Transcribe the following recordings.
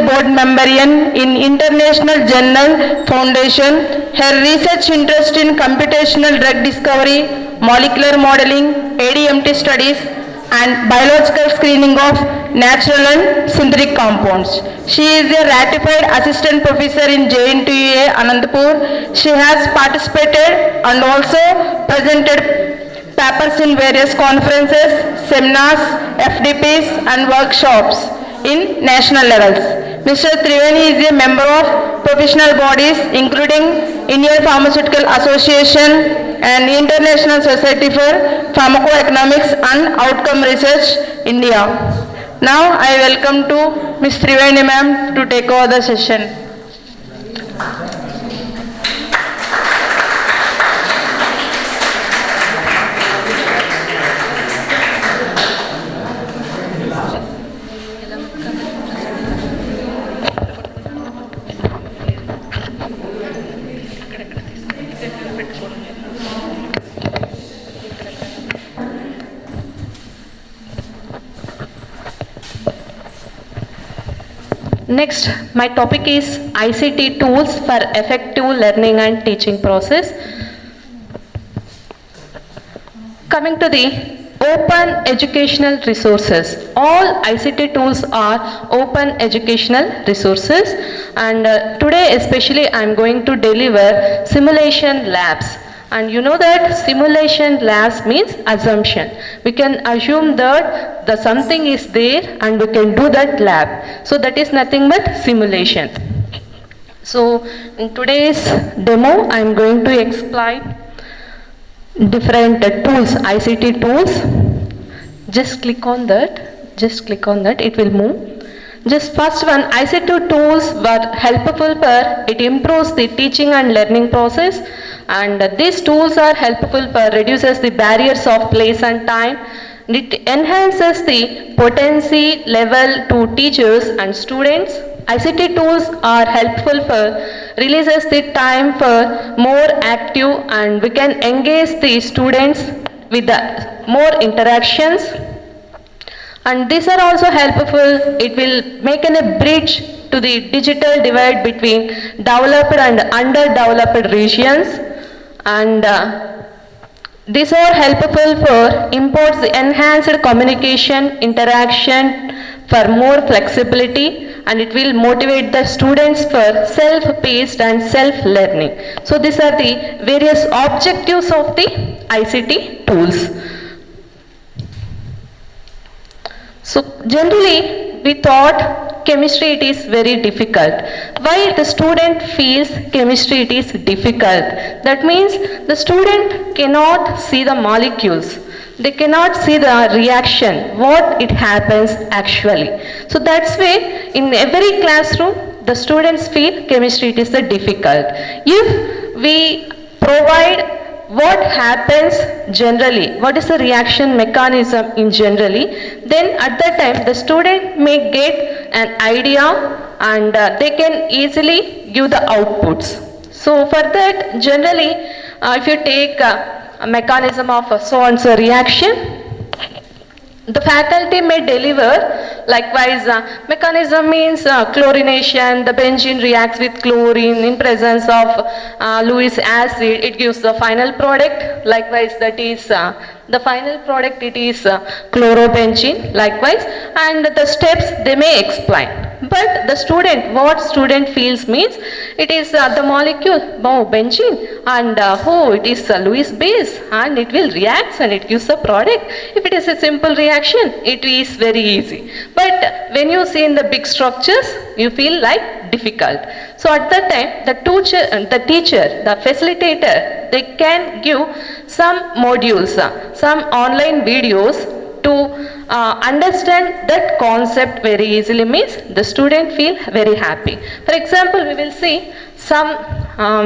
board member in International Journal Foundation. Her research interest in computational drug discovery, molecular modeling, ADMT studies, and biological screening of natural and synthetic compounds. She is a ratified assistant professor in JNTUA Anantapur. She has participated and also presented papers in various conferences, seminars, FDPs and workshops in national levels. Mr. Triveni is a member of professional bodies including Indian Pharmaceutical Association and International Society for Pharmacoeconomics and Outcome Research, India. Now I welcome to Ms. Triveni ma'am to take over the session. Next, my topic is ICT tools for effective learning and teaching process. Coming to the open educational resources. All ICT tools are open educational resources, and today especially I am going to deliver simulation labs. And you know that simulation labs means assumption. We can assume that the something is there and we can do that lab. So that is nothing but simulation. So in today's demo I am going to explain different tools, ICT tools. Just click on that, it will move. Just first one, ICT tools were helpful for it improves the teaching and learning process, and these tools are helpful for reduces the barriers of place and time. It enhances the potency level to teachers and students. ICT tools are helpful for releases the time for more active, and we can engage the students with the more interactions. And these are also helpful. It will make a bridge to the digital divide between developed and underdeveloped regions. And these are helpful for imports enhanced communication, interaction, for more flexibility, and it will motivate the students for self-paced and self-learning. So these are the various objectives of the ICT tools. So generally we thought chemistry it is very difficult. Why the student feels chemistry it is difficult? That means the student cannot see the molecules. They cannot see the reaction, what it happens actually. So that's why in every classroom the students feel chemistry it is the difficult. If we provide what happens generally, what is the reaction mechanism in generally, then at that time the student may get an idea and they can easily give the outputs. So for that generally if you take a mechanism of so and so reaction, the faculty may deliver. Likewise, mechanism means chlorination. The benzene reacts with chlorine in presence of Lewis acid. It gives the final product. Likewise, that is the final product. It is chlorobenzene. Likewise, and the steps they may explain. But the student, what student feels means it is the molecule, benzene, and it is Lewis base, and it will react and it gives the product. If it is a simple reaction, it is very easy. But when you see in the big structures, you feel like difficult. So at that time, the teacher, the facilitator, they can give some modules, some online videos to understand that concept very easily, means the student feel very happy. For example, we will see some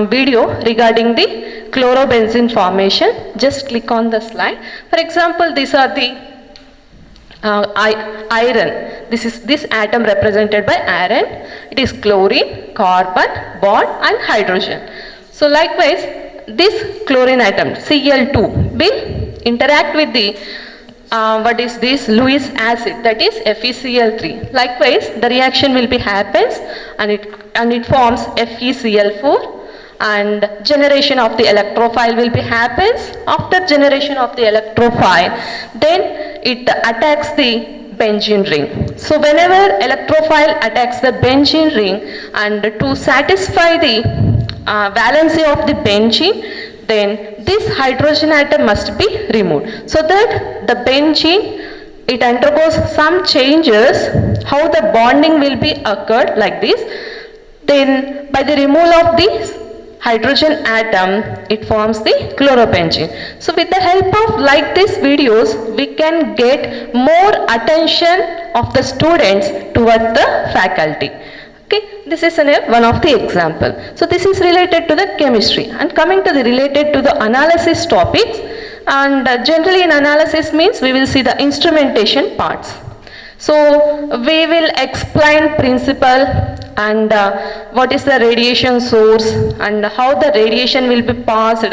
video regarding the chlorobenzene formation. Just click on the slide. For example, these are the iron. This atom represented by iron. It is chlorine, carbon, bond and hydrogen. So likewise, this chlorine atom Cl2 will interact with the what is this Lewis acid, that is FeCl3. Likewise, the reaction will be happens and it forms FeCl4, and generation of the electrophile will be happens. After generation of the electrophile, then it attacks the benzene ring. So whenever electrophile attacks the benzene ring, and to satisfy the valency of the benzene, then this hydrogen atom must be removed, so that the benzene, it undergoes some changes, how the bonding will be occurred like this. Then by the removal of this hydrogen atom, it forms the chlorobenzene. So with the help of like these videos, we can get more attention of the students towards the faculty. Okay, this is one of the example. So this is related to the chemistry, and coming to the related to the analysis topics, and generally in analysis means we will see the instrumentation parts. So we will explain principle and what is the radiation source and how the radiation will be passed,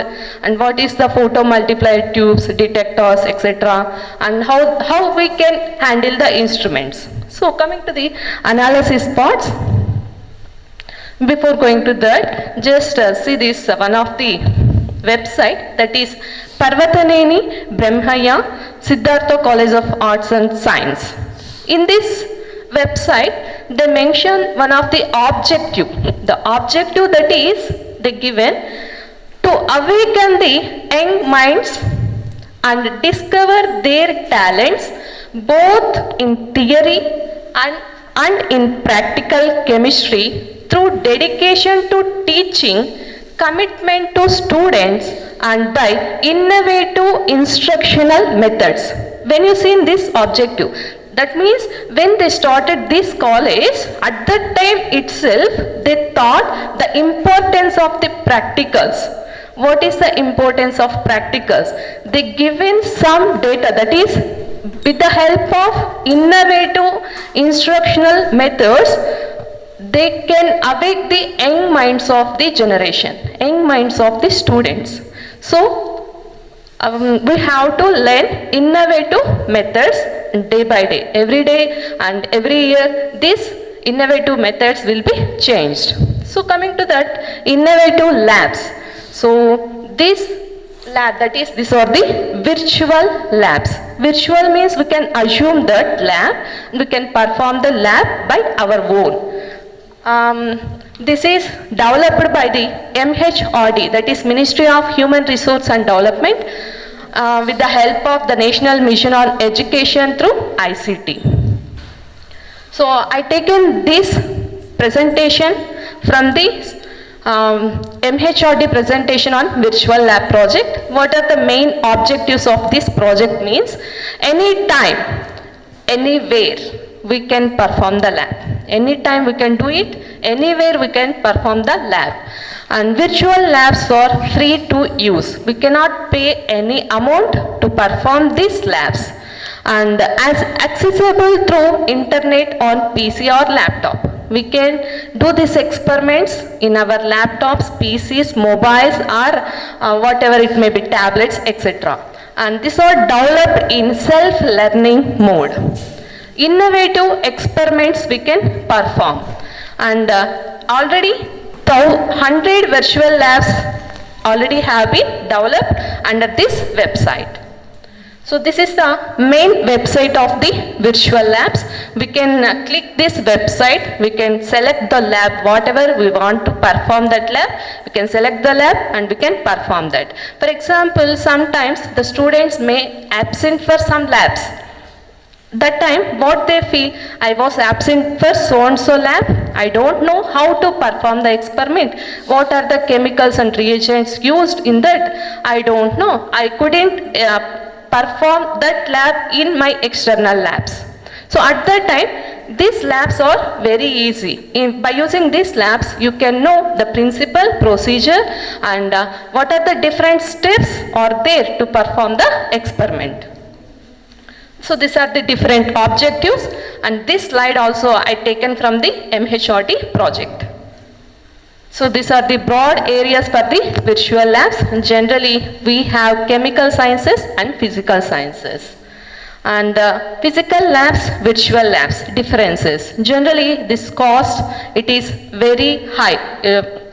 and what is the photomultiplier tubes, detectors, etc., and how we can handle the instruments. So coming to the analysis parts, before going to that, just see this one of the website, that is Parvataneni Brahmaya Siddhartha College of Arts and Science. In this website, they mention one of the objective. The objective that is they given to awaken the young minds and discover their talents both in theory and in practical chemistry through dedication to teaching, commitment to students, and by innovative instructional methods. When you see in this objective, that means when they started this college, at that time itself, they thought the importance of the practicals. What is the importance of practicals? They given some data, that is with the help of innovative instructional methods, they can awake the young minds of the generation, young minds of the students. So we have to learn innovative methods day by day, every day and every year. These innovative methods will be changed. So coming to that, innovative labs. So this lab, that is, these are the virtual labs. Virtual means we can assume that lab, we can perform the lab by our own. This is developed by the MHRD, that is Ministry of Human Resource and Development, with the help of the National Mission on Education through ICT. So I taken this presentation from the MHRD presentation on virtual lab project. What are the main objectives of this project means? Anytime, anywhere we can perform the lab. Anytime we can do it, anywhere we can perform the lab. And virtual labs are free to use. We cannot pay any amount to perform these labs, and as accessible through internet on PC or laptop. We can do these experiments in our laptops, PCs, mobiles, or whatever it may be, tablets, etc. And these are developed in self-learning mode. Innovative experiments we can perform, and already 100 virtual labs already have been developed under this website. So this is the main website of the virtual labs. We can click this website, we can select the lab, whatever we want to perform that lab, we can select the lab and we can perform that. For example, sometimes the students may absent for some labs. That time what they feel, I was absent for so and so lab, I don't know how to perform the experiment, what are the chemicals and reagents used in that, I don't know, I couldn't perform that lab in my external labs. So at that time, these labs are very easy. By using these labs, you can know the principle, procedure, and what are the different steps are there to perform the experiment. So these are the different objectives, and this slide also I taken from the MHRD project. So these are the broad areas for the virtual labs. Generally we have chemical sciences and physical sciences. And physical labs, virtual labs, differences. Generally, this cost, it is very high.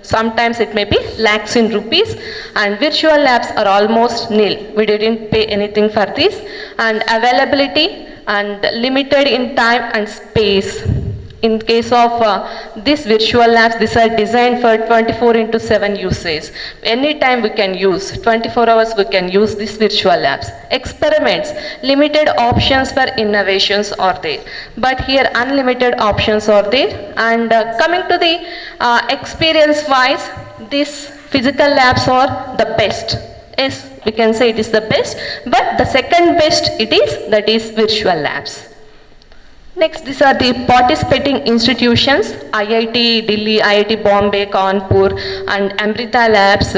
Sometimes it may be lakhs in rupees, and virtual labs are almost nil. We didn't pay anything for this. And availability and limited in time and space. In case of these virtual labs, these are designed for 24/7 usage. Anytime we can use, 24 hours we can use these virtual labs. Experiments, limited options for innovations are there. But here unlimited options are there. And coming to the experience wise, these physical labs are the best. Yes, we can say it is the best, but the second best it is, that is virtual labs. Next, these are the participating institutions, IIT Delhi, IIT Bombay, Kanpur, and Amrita Labs,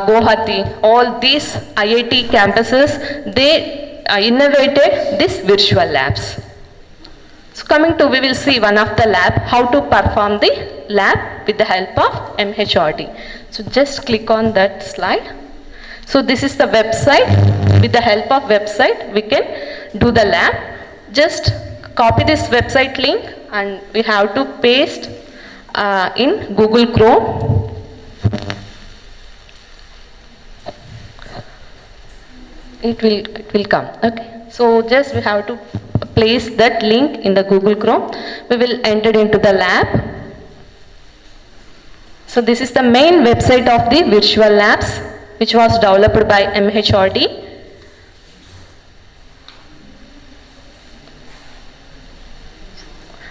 Guwahati. All these IIT campuses, they innovated these virtual labs. So coming to, we will see one of the lab, how to perform the lab with the help of MHRD. So just click on that slide. So this is the website. With the help of website, we can do the lab. Just copy this website link and we have to paste in Google Chrome. It will come. Okay. So just we have to place that link in the Google Chrome. We will enter into the lab. So this is the main website of the virtual labs, which was developed by MHRD.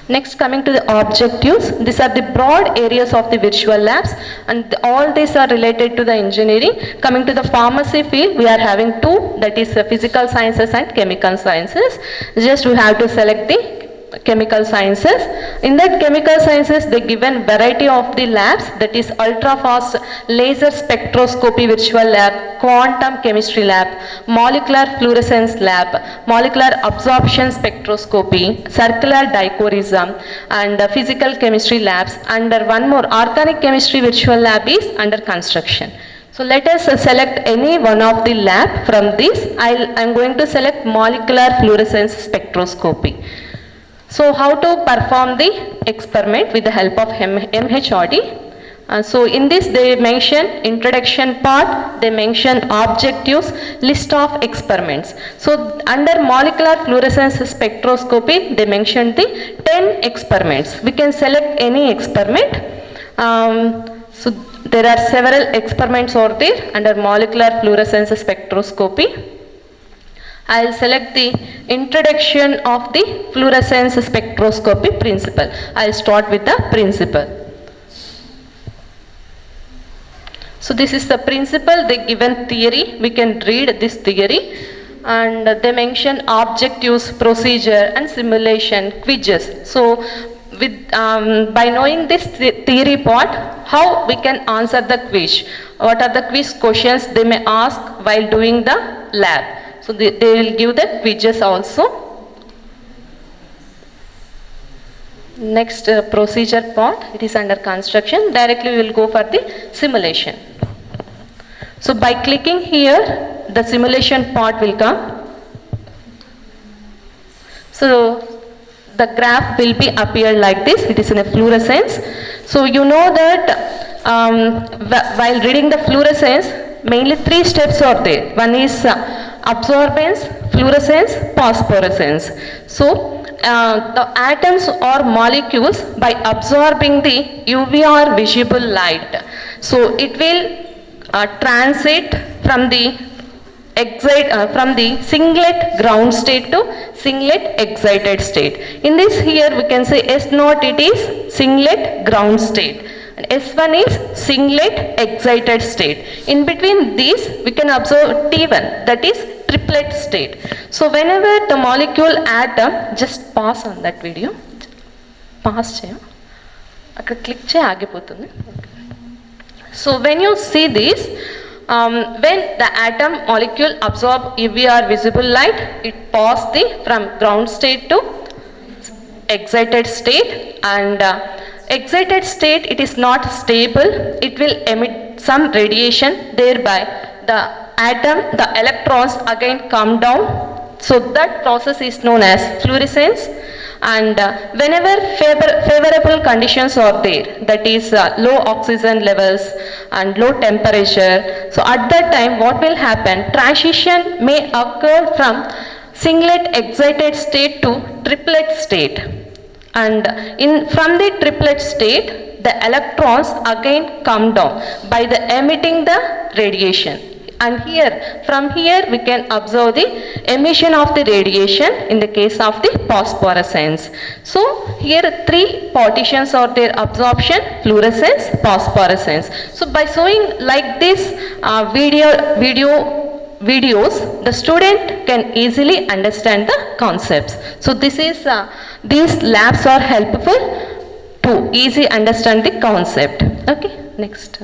Next, coming to the objectives, these are the broad areas of the virtual labs, and all these are related to the engineering. Coming to the pharmacy field, we are having two, that is physical sciences and chemical sciences. Just we have to select the chemical sciences. In that chemical sciences, they given variety of the labs, that is ultra fast laser spectroscopy virtual lab, quantum chemistry lab, molecular fluorescence lab, molecular absorption spectroscopy, circular dichorism, and physical chemistry labs. Under one more, organic chemistry virtual lab is under construction. So let us select any one of the lab from this. I am going to select molecular fluorescence spectroscopy. So how to perform the experiment with the help of MHRD. So in this they mention introduction part, they mention objectives, list of experiments. So under molecular fluorescence spectroscopy, they mentioned the 10 experiments. We can select any experiment. So there are several experiments over there under molecular fluorescence spectroscopy. I will select the introduction of the fluorescence spectroscopy principle. I will start with the principle. So this is the principle, they given theory, we can read this theory, and they mention objectives, procedure and simulation, quizzes. So with by knowing this theory part, how we can answer the quiz, what are the quiz questions they may ask while doing the lab. So they will give the quizzes also. Next procedure part, it is under construction. Directly we will go for the simulation. So by clicking here, the simulation part will come. So the graph will be appear like this. It is in a fluorescence. So you know that while reading the fluorescence, mainly 3 steps are there. One is absorbance, fluorescence, phosphorescence. So the atoms or molecules, by absorbing the UV or visible light, so it will transit from the singlet ground state to singlet excited state. In this here we can say S0 it is singlet ground state. S1 is singlet excited state. In between these we can observe T1, that is triplet state. So whenever the molecule atom, just pause on that video, pause cheya, akkada click cheyi agipotundi. So when you see this, when the atom molecule absorb UV or visible light, it passes from ground state to excited state, and excited state, it is not stable, it will emit some radiation, thereby the atom, the electrons again come down So that process is known as fluorescence. And whenever favorable conditions are there, that is low oxygen levels and low temperature, so at that time what will happen, transition may occur from singlet excited state to triplet state, and from the triplet state the electrons again come down by the emitting the radiation. And from here we can observe the emission of the radiation in the case of the phosphorescence. So here three partitions are there: absorption, fluorescence, phosphorescence. So by showing like this videos, the student can easily understand the concepts. So these labs are helpful to easily understand the concept. Okay, next.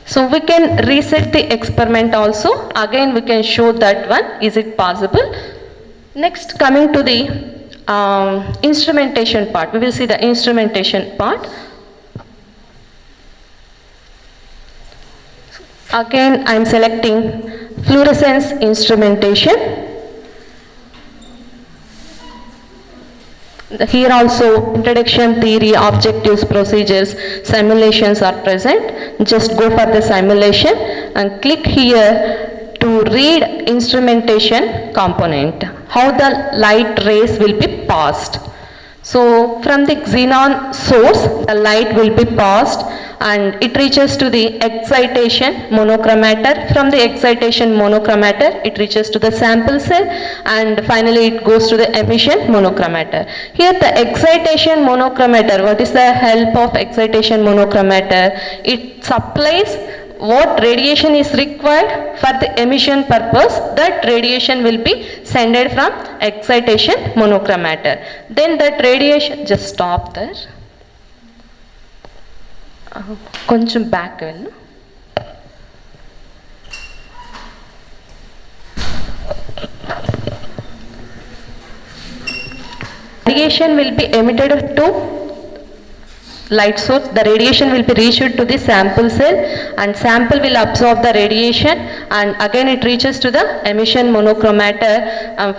So we can reset the experiment also. Again we can show that one. Is it possible? Next, coming to the instrumentation part. We will see the instrumentation part. Again I am selecting fluorescence instrumentation. Here also introduction, theory, objectives, procedures, simulations are present. Just go for the simulation and click here to read instrumentation component, how the light rays will be passed. So from the xenon source the light will be passed and it reaches to the excitation monochromator. From the excitation monochromator it reaches to the sample cell and finally it goes to the emission monochromator. Here the excitation monochromator, what is the help of excitation monochromator? It supplies what radiation is required for the emission purpose. That radiation will be sent from excitation monochromator. Then that radiation, just stop there. కొంచెం back వెళ్ళు. Radiation will be emitted to light source. The radiation will be reached to the sample cell and sample will absorb the radiation and again it reaches to the emission monochromator.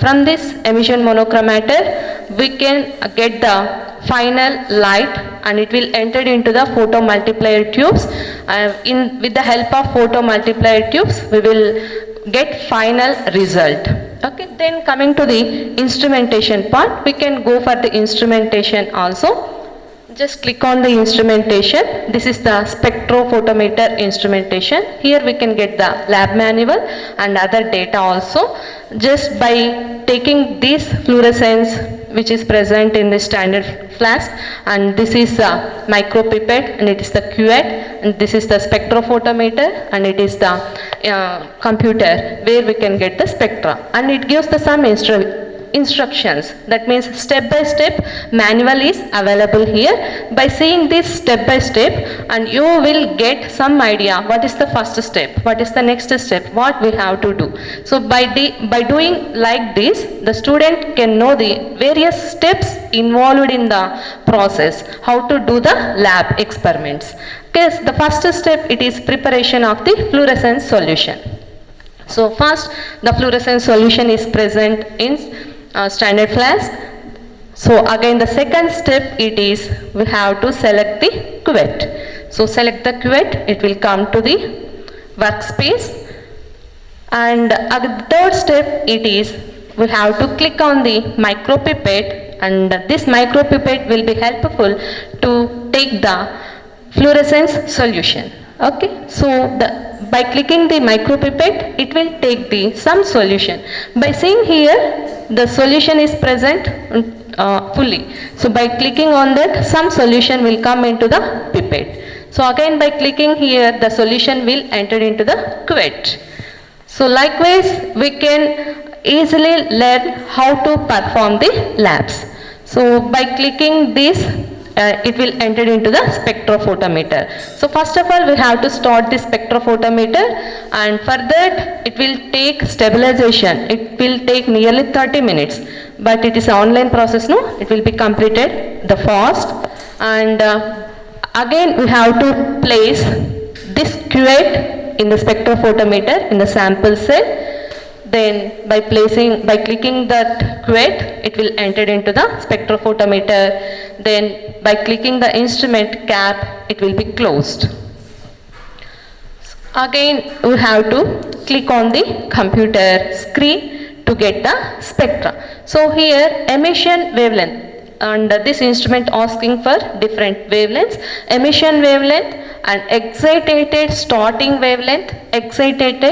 From this emission monochromator we can get the final light and it will enter into the photomultiplier tubes. With the help of photomultiplier tubes we will get final result. Okay, then coming to the instrumentation part, we can go for the instrumentation also. Just click on the instrumentation. This is the spectrophotometer instrumentation. Here we can get the lab manual and other data also. Just by taking this fluorescence which is present in the standard flask, and this is the micropipette and it is the cuvette, and this is the spectrophotometer and it is the computer where we can get the spectra, and it gives the some instructions. That means step by step manual is available here. By seeing this step by step and you will get some idea what is the first step, what is the next step, what we have to do. So by doing like this the student can know the various steps involved in the process, how to do the lab experiments. Okay, the first step, it is preparation of the fluorescence solution. So first the fluorescence solution is present in standard flask. So again the second step, it is we have to select the cuvette. So select the cuvette, it will come to the workspace, and the third step, it is we have to click on the micropipette, and this micropipette will be helpful to take the fluorescence solution. Okay, so by clicking the micropipette it will take the some solution. By seeing here the solution is present fully. So by clicking on that some solution will come into the pipette. So again by clicking here the solution will enter into the cuvette. So likewise we can easily learn how to perform the labs. So by clicking this it will enter into the spectrophotometer. So first of all we have to start the spectrophotometer, and for that it will take stabilization. It will take nearly 30 minutes, but it is an online process, no? It will be completed the fast. And again we have to place this cuvette in the spectrophotometer in the sample cell. Then by clicking that quet, it will enter into the spectrophotometer. Then by clicking the instrument cap, it will be closed. Again, we have to click on the computer screen to get the spectra. So here emission wavelength, and this instrument asking for different wavelengths, emission wavelength and excited starting wavelength, excited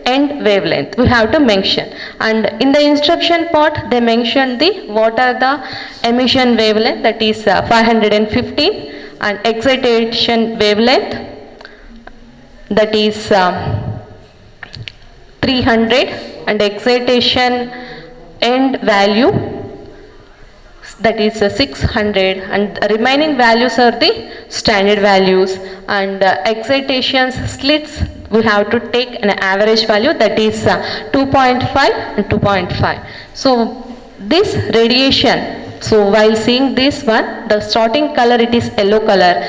end wavelength we have to mention. And in the instruction part they mention what are the emission wavelength, that is 515, and excitation wavelength, that is 300, and excitation end value, that is 600, and remaining values are the standard values. And excitations slits we have to take an average value, that is 2.5 and 2.5. So this radiation, so while seeing this one, the starting color it is yellow color,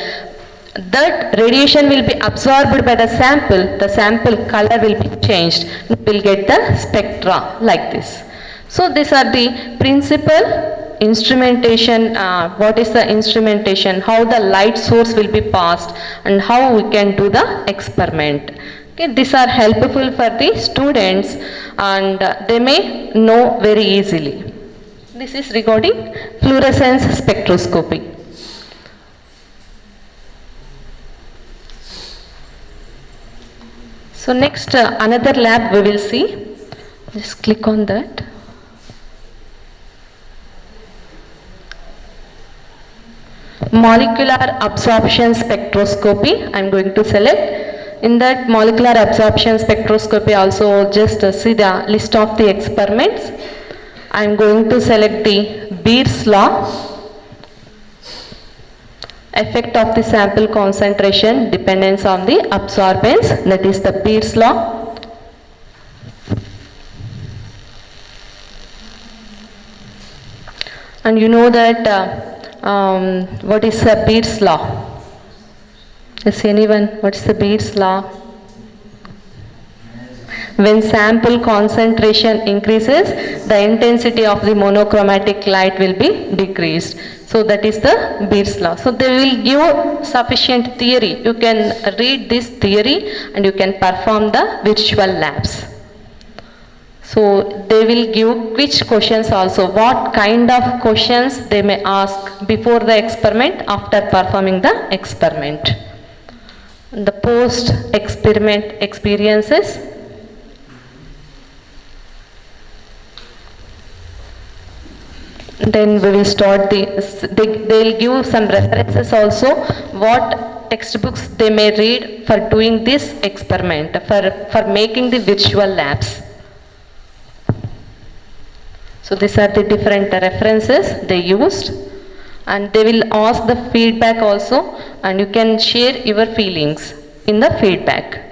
that radiation will be absorbed by the sample color will be changed, we will get the spectra like this. So these are the principal instrumentation, what is the instrumentation, how the light source will be passed, and how we can do the experiment. Okay, these are helpful for the students, and they may know very easily. This is regarding fluorescence spectroscopy. So next another lab we will see. Just click on that. Molecular absorption spectroscopy I am going to select. In that molecular absorption spectroscopy also just see the list of the experiments. I am going to select the Beer's law, effect of the sample concentration dependence on the absorbance, that is the Beer's law. And you know that what is the Beer's law? Is anyone, what is the Beer's law? When sample concentration increases, the intensity of the monochromatic light will be decreased. So that is the Beer's law. So they will give sufficient theory. You can read this theory and you can perform the virtual labs. So they will give which questions also, what kind of questions they may ask before the experiment, after performing the experiment. The post-experiment experiences. Then we will start they will give some references also, what textbooks they may read for doing this experiment, for making the virtual labs. So these are the different references they used, and they will ask the feedback also, and you can share your feelings in the feedback.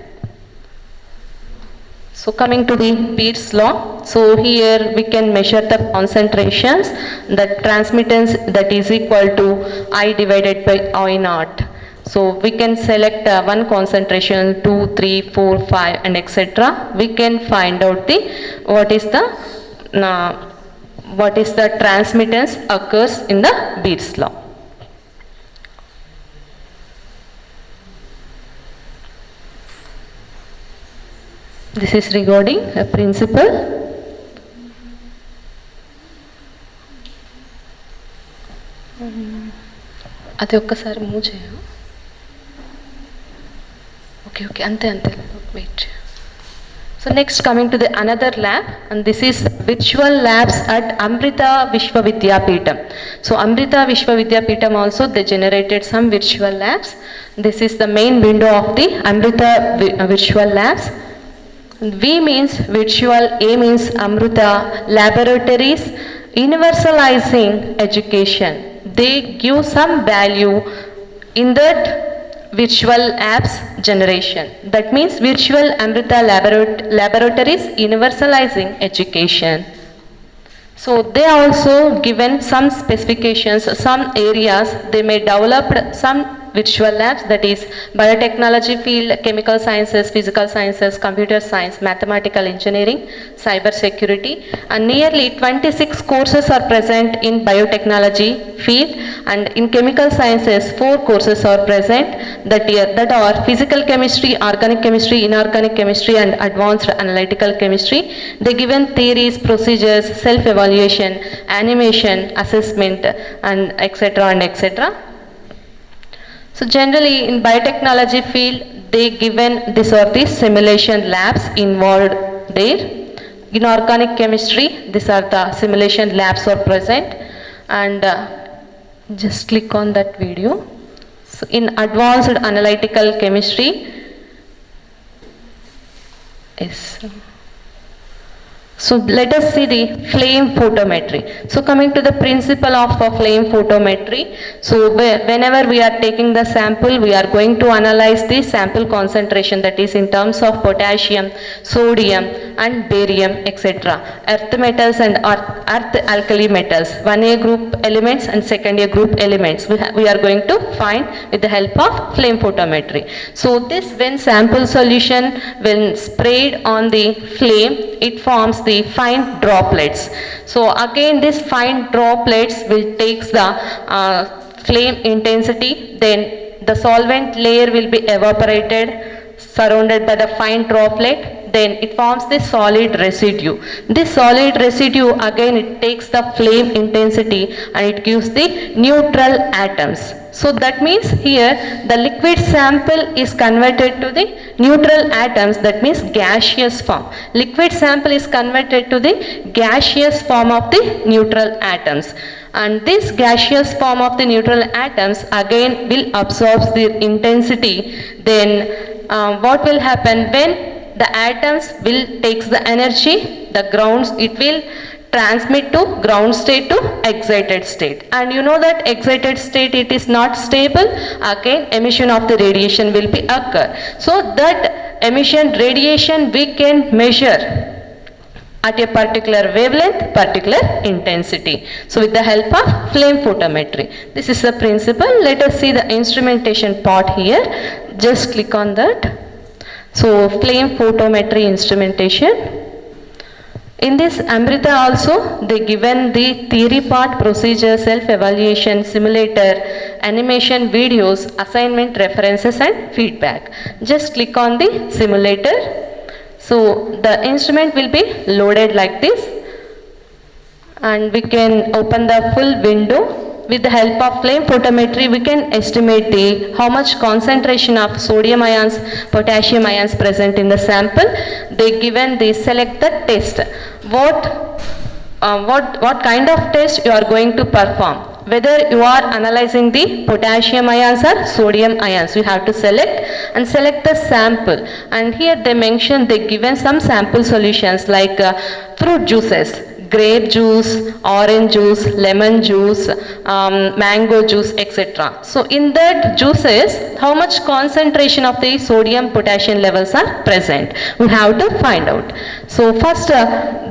So coming to the Beer's law, so here we can measure the concentrations, the transmittance, that is equal to I divided by I naught. So we can select one concentration, 2, 3, 4, 5 and etc. We can find out what is the transmittance occurs in the Beer's law. This is regarding a principle. అది ఒక్కసారి move చేయ. Okay అంతే wait. So next coming to the another lab, and this is virtual labs at Amrita Vishwa Vidyapeetham. So Amrita Vishwa Vidyapeetham also they generated some virtual labs. This is the main window of the Amrita virtual labs. V means virtual, A means Amrita laboratories universalizing education. They give some value in that virtual apps generation. That means virtual Amrita laboratories universalizing education. So they also given some specifications, some areas they may develop some virtual labs, that is biotechnology field, chemical sciences, physical sciences, computer science, mathematical engineering, cyber security, and nearly 26 courses are present in biotechnology field, and in chemical sciences 4 courses are present that are physical chemistry, organic chemistry, inorganic chemistry, and advanced analytical chemistry. They given theories, procedures, self-evaluation, animation, assessment, and etc. and etc. So generally in biotechnology field, they given these are the simulation labs involved there. In organic chemistry, these are the simulation labs are present, and just click on that video. So in advanced analytical chemistry, yes. So let us see the flame photometry. So coming to the principle of flame photometry. So whenever we are taking the sample, we are going to analyze the sample concentration, that is in terms of potassium, sodium and barium, etc. Earth metals and earth alkali metals, 1A group elements and 2nd group elements we are going to find with the help of flame photometry. So this, when sample solution when sprayed on the flame, it forms the fine droplets. So again this fine droplets will take the flame intensity, then the solvent layer will be evaporated, surrounded by the fine droplet, then it forms the solid residue. This solid residue again it takes the flame intensity and it gives the neutral atoms. So that means here the liquid sample is converted to the neutral atoms, that means gaseous form. Liquid sample is converted to the gaseous form of the neutral atoms. And this gaseous form of the neutral atoms again will absorb their intensity. Then what will happen when the atoms will takes the energy, the grounds, it will transmit to ground state to excited state, and you know that excited state it is not stable, again emission of the radiation will be occur. So that emission radiation we can measure at a particular wavelength, particular intensity. So with the help of flame photometry, this is the principle. Let us see the instrumentation part here. Just click on that. So flame photometry instrumentation. In this Amrita also they given the theory part, procedure, self-evaluation, simulator, animation, videos, assignment, references and feedback. Just click on the simulator. So the instrument will be loaded like this, and we can open the full window. With the help of flame photometry, we can estimate the how much concentration of sodium ions, potassium ions present in the sample. They given the select the test. What kind of test you are going to perform? Whether you are analyzing the potassium ions or sodium ions, you have to select and select the sample. And here they mention they given some sample solutions like fruit juices. Grape juice, orange juice, lemon juice, mango juice, etc. So in that juices, how much concentration of the sodium potassium levels are present? We have to find out. So first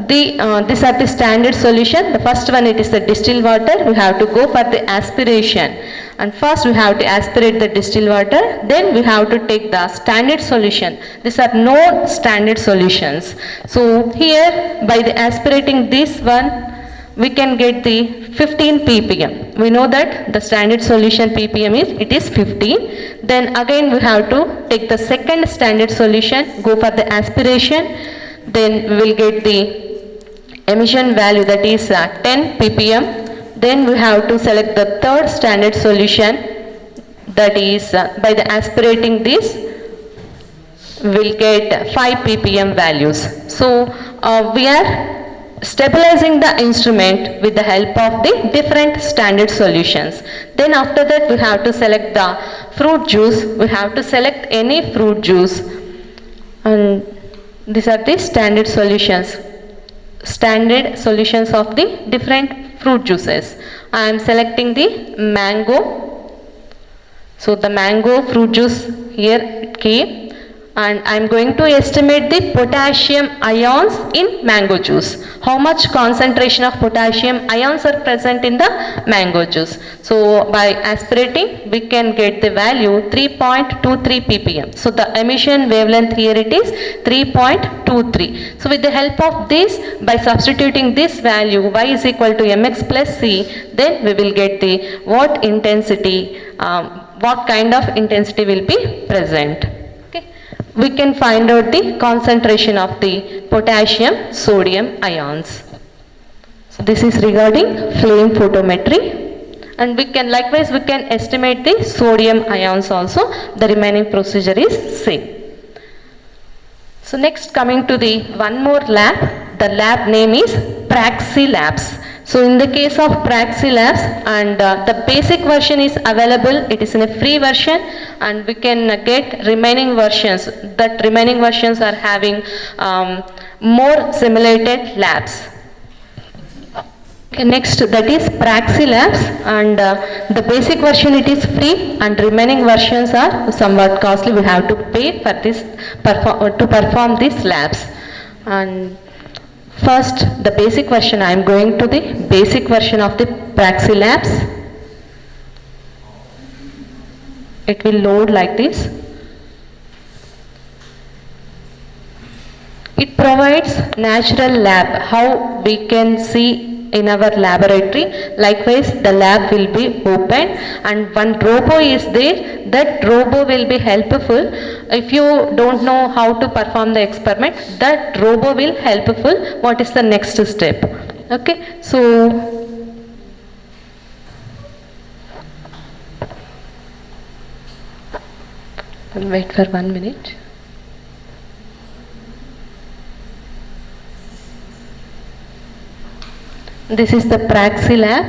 these are the standard solution. The first one, it is the distilled water. We have to go for the aspiration. And first we have to aspirate the distilled water, then we have to take the standard solution. These are known standard solutions. So here by the aspirating this one, we can get the 15 ppm. We know that the standard solution ppm is 15. Then again we have to take the second standard solution, go for the aspiration, then we will get the emission value, that is 10 ppm. Then we have to select the third standard solution, that is by the aspirating this we will get 5 ppm values. So we are stabilizing the instrument with the help of the different standard solutions. Then after that we have to select the fruit juice. We have to select any fruit juice, and these are the standard solutions of the different fruit juices. I am selecting the mango. So the mango fruit juice here it came. and I am going to estimate the potassium ions in mango juice. How much concentration of potassium ions are present in the mango juice? So by aspirating, we can get the value 3.23 ppm. So the emission wavelength here it is 3.23. So with the help of this, by substituting this value y is equal to mx plus c, then we will get the what intensity, what kind of intensity will be present. We can find out the concentration of the potassium sodium ions. So this is regarding flame photometry, and we can likewise we can estimate the sodium ions also. The remaining procedure is same. So next, coming to the one more lab, the lab name is Praxi Labs. So in the case of Praxi Labs, and the basic version is available, it is in a free version, and we can get remaining versions. That remaining versions are having more simulated labs. Okay, next, that is Praxi Labs, and the basic version it is free, and remaining versions are somewhat costly. We have to pay for this to perform these labs. And first, the basic version, I am going to the basic version of the Praxi Labs. It will load like this. It provides natural lab, how we can see in our laboratory. Likewise, the lab will be open, and one robo is there. That robo will be helpful. If you don't know how to perform the experiment, that robo will helpful. What is the next step? Okay, so wait for 1 minute. This is the Praxi Lab.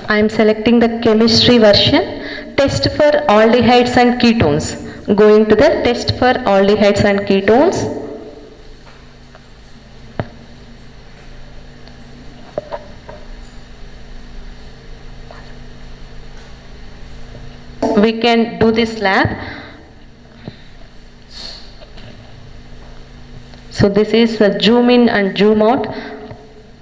I am selecting the chemistry version. Test for aldehydes and ketones. Going to the test for aldehydes and ketones. We can do this lab. So this is a zoom in and zoom out.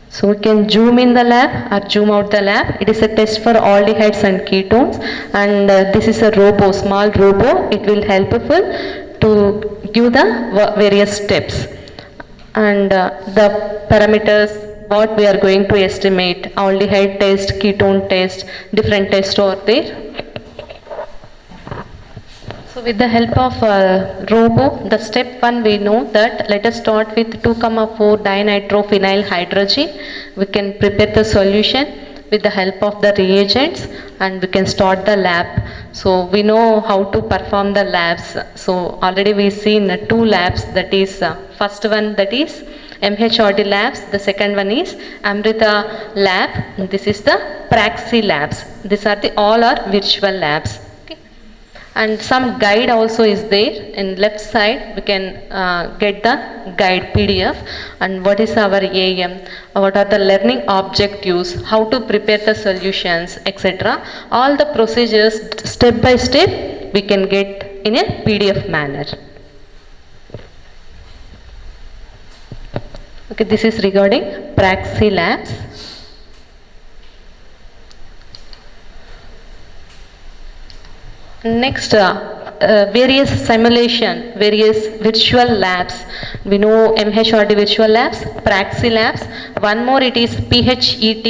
So we can zoom in the lab or zoom out the lab. It is a test for aldehydes and ketones, and this is a robo, small robo. It will helpful to give the various steps, and the parameters what we are going to estimate, aldehyde test, ketone test, different tests are there. So with the help of robo, the step 1 we know that let us start with 2,4 dinitrophenyl hydrogen. We can prepare the solution with the help of the reagents, and we can start the lab. So we know how to perform the labs. So already we seen 2 labs, that is first one that is MHRD labs, the second one is Amrita lab, and this is the Praxi labs. These are the all are virtual labs. And some guide also is there. In left side we can get the guide PDF, and what is our AM, what are the learning objectives, how to prepare the solutions, etc. All the procedures step by step we can get in a PDF manner. Okay, this is regarding Praxi Labs. Next, various simulation, various virtual labs. We know MHRD virtual labs, Praxi labs. One more, it is PHET,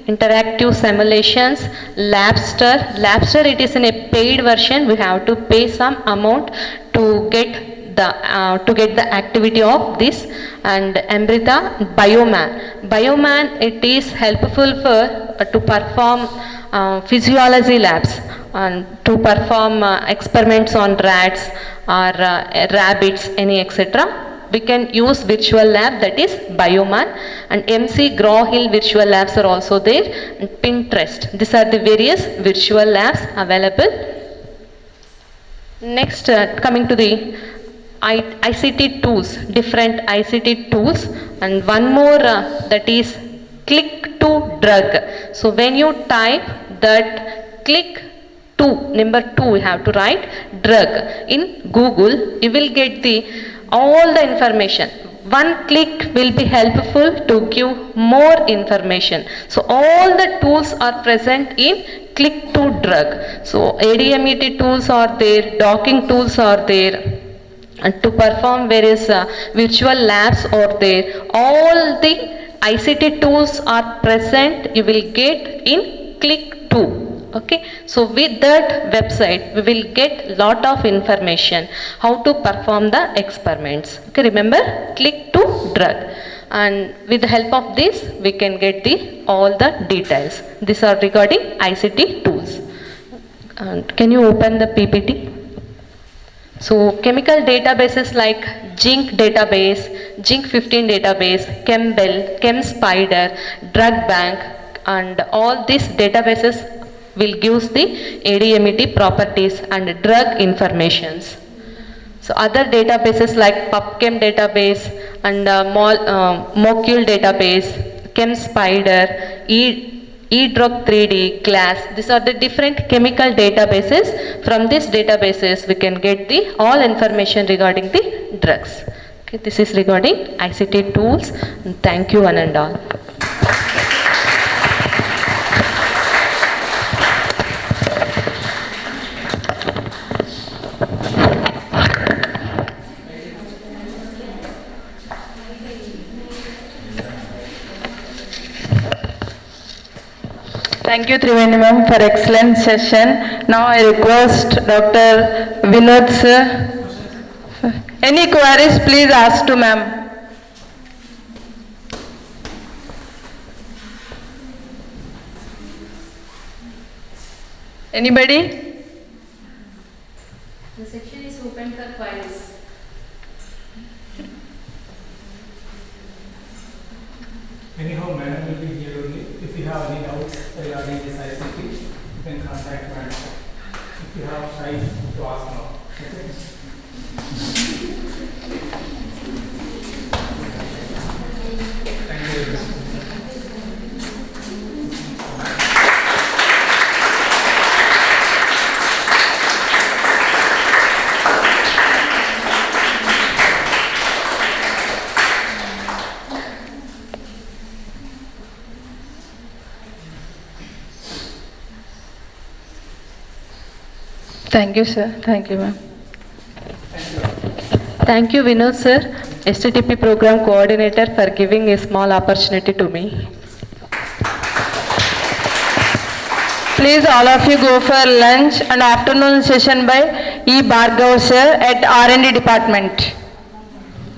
interactive simulations, Labster. Labster, it is in a paid version. We have to pay some amount to get the activity of this. And Amrita, Bioman. Bioman, it is helpful for to perform physiology labs, and to perform experiments on rats or rabbits, any etc. We can use virtual lab, that is Bioman, and MC Graw-Hill virtual labs are also there, and Pinterest. These are the various virtual labs available. Next, coming to the ICT tools, different ICT tools, and one more that is Click to drug. So when you type that, click 2, number 2 you have to write drug in Google, you will get the all the information. One click will be helpful to give more information. So all the tools are present in click to drug. So ADMET tools are there, docking tools are there, and to perform various virtual labs are there. All the ICT tools are present, you will get in click to. Okay, so with that website we will get lot of information how to perform the experiments. Okay, remember, click to drug, and with the help of this we can get the all the details. These are regarding ICT tools. And can you open the PPT? So chemical databases like Zinc database, Zinc 15 database, ChemBell, ChemSpider, Drug Bank, and all these databases will give the ADMET properties and drug informations. So other databases like PubChem database and Molecule database, ChemSpider, eDrug 3D, GLASS, these are the different chemical databases. From these databases we can get the all information regarding the drugs. Okay, this is regarding ICT tools. And thank you one and all. Thank you, Triveni ma'am, for excellent session. Now I request Dr. Vinod sir. Any queries, please ask to ma'am. Anybody? The section is open for queries. Anyhow, madam will be here only. If you have any doubts regarding this ICT, you can contact madam. If you have time to ask now. Okay? Thank you very much. Thank you, sir. Thank you, ma'am. Thank you, Vinod sir, STTP program coordinator, for giving a small opportunity to me. Please, all of you go for lunch and afternoon session by E. Bhargav sir at R&D department.